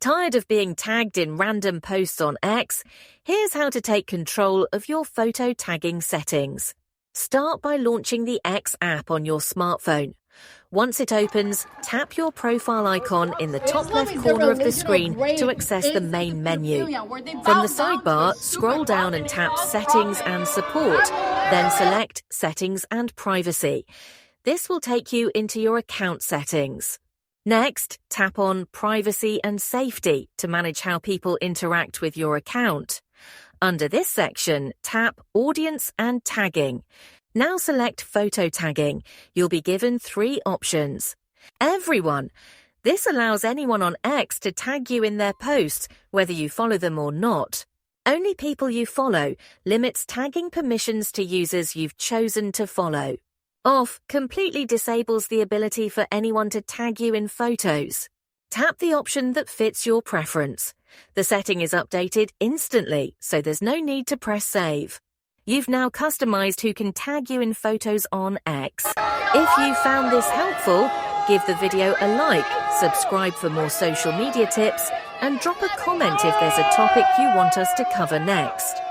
Tired of being tagged in random posts on X? Here's how to take control of your photo tagging settings. Start by launching the X app on your smartphone. Once it opens, tap your profile icon in the top left corner of the screen to access the main menu. From the sidebar, scroll down and tap Settings and Support, then select Settings and Privacy. This will take you into your account settings. Next, tap on Privacy and Safety to manage how people interact with your account. Under this section, tap Audience and Tagging. Now select Photo Tagging. You'll be given 3 options. Everyone. This allows anyone on X to tag you in their posts, whether you follow them or not. Only people you follow limits tagging permissions to users you've chosen to follow. Off completely disables the ability for anyone to tag you in photos. Tap the option that fits your preference. The setting is updated instantly, so there's no need to press save. You've now customized who can tag you in photos on X. If you found this helpful, give the video a like, subscribe for more social media tips, and drop a comment if there's a topic you want us to cover next.